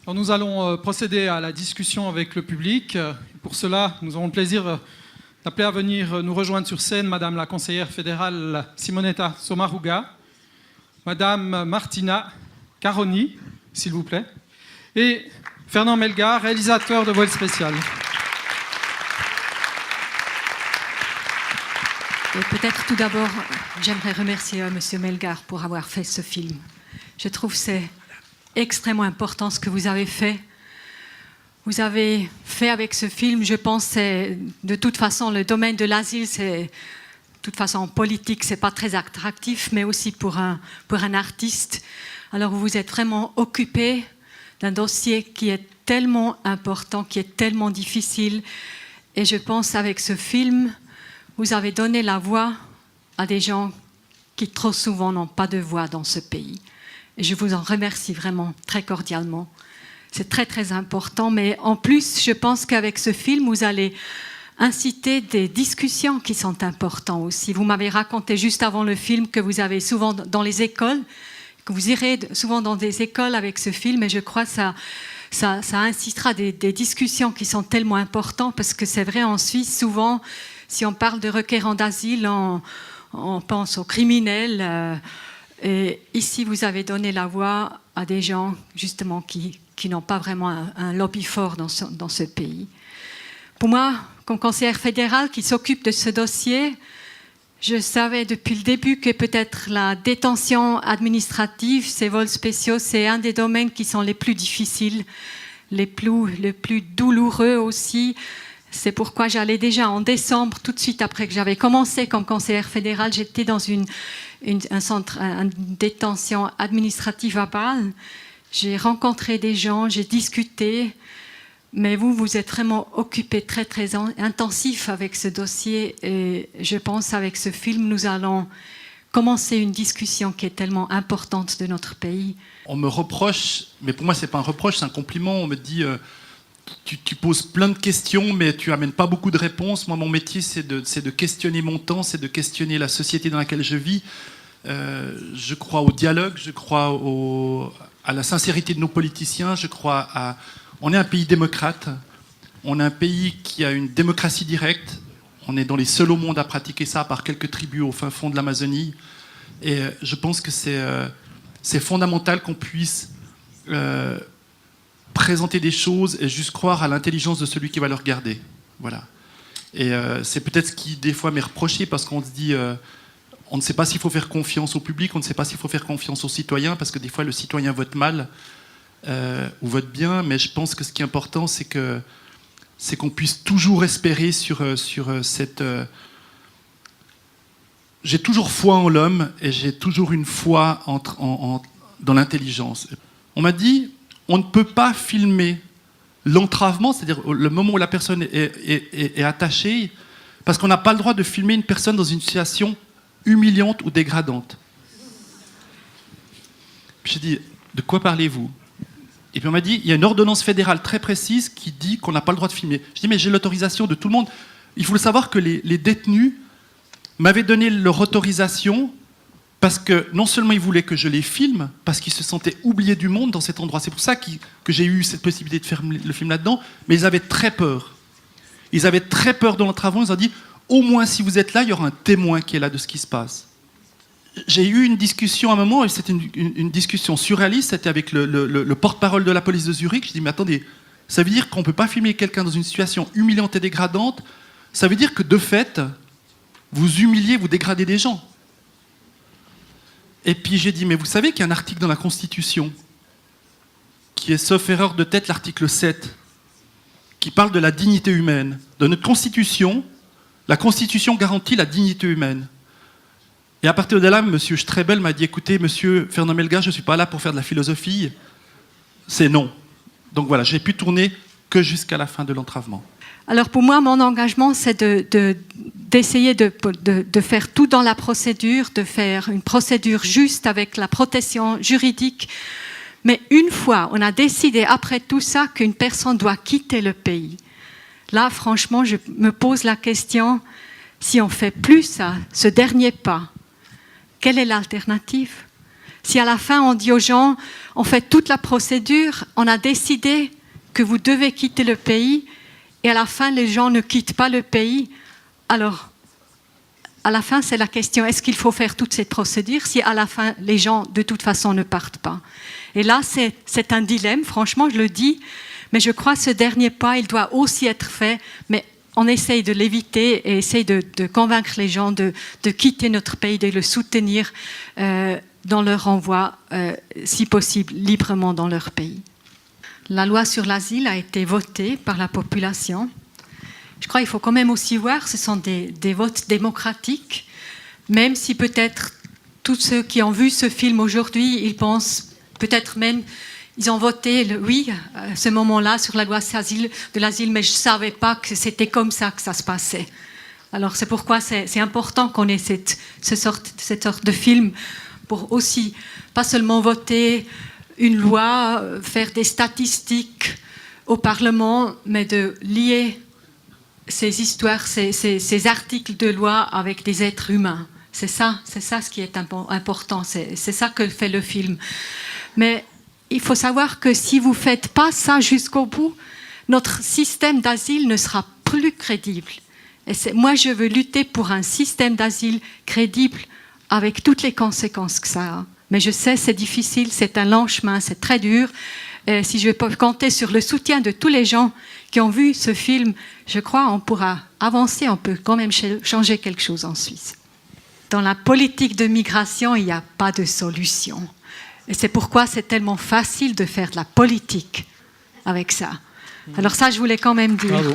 Alors nous allons procéder à la discussion avec le public. Pour cela, nous aurons le plaisir d'appeler à venir nous rejoindre sur scène Madame la conseillère fédérale Simonetta Sommaruga, Madame Martina Caroni, s'il vous plaît, et Fernand Melgar, réalisateur de Vol spécial. Et peut-être tout d'abord, j'aimerais remercier M. Melgar pour avoir fait ce film. Je trouve que c'est extrêmement important ce que vous avez fait. Vous avez fait avec ce film, je pense, de toute façon, le domaine de l'asile, c'est, de toute façon, politique, c'est pas très attractif, mais aussi pour un artiste. Alors vous vous êtes vraiment occupé d'un dossier qui est tellement important, qui est tellement difficile. Et je pense avec ce film, vous avez donné la voix à des gens qui trop souvent n'ont pas de voix dans ce pays. Et je vous en remercie vraiment très cordialement. C'est très très important, mais en plus, je pense qu'avec ce film, vous allez inciter des discussions qui sont importantes aussi. Vous m'avez raconté juste avant le film que vous avez souvent dans les écoles, que vous irez souvent dans des écoles avec ce film, et je crois que ça incitera des discussions qui sont tellement importantes, parce que c'est vrai, en Suisse, souvent, si on parle de requérants d'asile, on pense aux criminels. Et ici, vous avez donné la voix à des gens, justement, qui n'ont pas vraiment un lobby fort dans ce pays. Pour moi, comme conseillère fédérale qui s'occupe de ce dossier, je savais depuis le début que peut-être la détention administrative, ces vols spéciaux, c'est un des domaines qui sont les plus difficiles, les plus douloureux aussi. C'est pourquoi j'allais déjà en décembre, tout de suite après que j'avais commencé comme conseillère fédérale, j'étais dans une détention administrative à Bâle. J'ai rencontré des gens, j'ai discuté, mais vous êtes vraiment occupé très très intensif avec ce dossier, et je pense qu'avec ce film, nous allons commencer une discussion qui est tellement importante de notre pays. On me reproche, mais pour moi c'est pas un reproche, c'est un compliment, on me dit... Tu poses plein de questions, mais tu amènes pas beaucoup de réponses. Moi, mon métier, c'est de questionner mon temps, c'est de questionner la société dans laquelle je vis. Je crois au dialogue, je crois à la sincérité de nos politiciens, je crois à... On est un pays démocrate, on est un pays qui a une démocratie directe, on est dans les seuls au monde à pratiquer ça, par quelques tribus au fin fond de l'Amazonie. Et je pense que c'est fondamental qu'on puisse... présenter des choses et juste croire à l'intelligence de celui qui va le regarder. Voilà. Et c'est peut-être ce qui, des fois, m'est reproché, parce qu'on se dit, on ne sait pas s'il faut faire confiance au public, on ne sait pas s'il faut faire confiance aux citoyens, parce que des fois, le citoyen vote mal ou vote bien, mais je pense que ce qui est important, c'est qu'on puisse toujours espérer sur cette... J'ai toujours foi en l'homme, et j'ai toujours une foi dans l'intelligence. On m'a dit... On ne peut pas filmer l'entravement, c'est-à-dire le moment où la personne est attachée, parce qu'on n'a pas le droit de filmer une personne dans une situation humiliante ou dégradante. Puis j'ai dit, de quoi parlez-vous? Et puis on m'a dit, il y a une ordonnance fédérale très précise qui dit qu'on n'a pas le droit de filmer. Je dis, mais j'ai l'autorisation de tout le monde. Il faut le savoir que les détenus m'avaient donné leur autorisation, parce que non seulement ils voulaient que je les filme, parce qu'ils se sentaient oubliés du monde dans cet endroit. C'est pour ça que j'ai eu cette possibilité de faire le film là-dedans, mais ils avaient très peur. Ils avaient très peur dans l'entravement, ils ont dit, au moins si vous êtes là, il y aura un témoin qui est là de ce qui se passe. J'ai eu une discussion à un moment, et c'était une discussion surréaliste, c'était avec le porte-parole de la police de Zurich. Je dis, mais attendez, ça veut dire qu'on ne peut pas filmer quelqu'un dans une situation humiliante et dégradante, ça veut dire que de fait, vous humiliez, vous dégradez des gens. Et puis j'ai dit, mais vous savez qu'il y a un article dans la Constitution, qui est, sauf erreur de tête, l'article 7, qui parle de la dignité humaine. Dans notre Constitution, la Constitution garantit la dignité humaine. Et à partir de là, M. Strebel m'a dit, écoutez, M. Fernand Melgar, je ne suis pas là pour faire de la philosophie, c'est non. Donc voilà, j'ai pu tourner que jusqu'à la fin de l'entravement. Alors pour moi, mon engagement, c'est d'essayer de faire tout dans la procédure, de faire une procédure juste avec la protection juridique. Mais une fois, on a décidé après tout ça qu'une personne doit quitter le pays. Là, franchement, je me pose la question, si on ne fait plus ça, ce dernier pas, quelle est l'alternative ? Si à la fin on dit aux gens, on fait toute la procédure, on a décidé que vous devez quitter le pays, et à la fin les gens ne quittent pas le pays, alors à la fin c'est la question, est-ce qu'il faut faire toute cette procédure si à la fin les gens de toute façon ne partent pas? Et là c'est un dilemme, franchement je le dis, mais je crois que ce dernier pas il doit aussi être fait, mais on essaye de l'éviter et essaye de convaincre les gens de quitter notre pays, de le soutenir dans leur envoi, si possible, librement dans leur pays. La loi sur l'asile a été votée par la population. Je crois qu'il faut quand même aussi voir, ce sont des votes démocratiques, même si peut-être tous ceux qui ont vu ce film aujourd'hui, ils pensent peut-être même... Ils ont voté oui à ce moment-là sur la loi de l'asile, mais je ne savais pas que c'était comme ça que ça se passait. Alors c'est pourquoi c'est important qu'on ait cette sorte de film pour aussi, pas seulement voter une loi, faire des statistiques au Parlement, mais de lier ces histoires, ces articles de loi avec des êtres humains. C'est ça ce qui est important, c'est ça que fait le film. Mais il faut savoir que si vous ne faites pas ça jusqu'au bout, notre système d'asile ne sera plus crédible. Et moi, je veux lutter pour un système d'asile crédible avec toutes les conséquences que ça a. Mais je sais, c'est difficile, c'est un long chemin, c'est très dur. Et si je peux compter sur le soutien de tous les gens qui ont vu ce film, je crois qu'on pourra avancer, on peut quand même changer quelque chose en Suisse. Dans la politique de migration, il n'y a pas de solution. Et c'est pourquoi c'est tellement facile de faire de la politique avec ça. Alors ça, je voulais quand même dire. Bravo.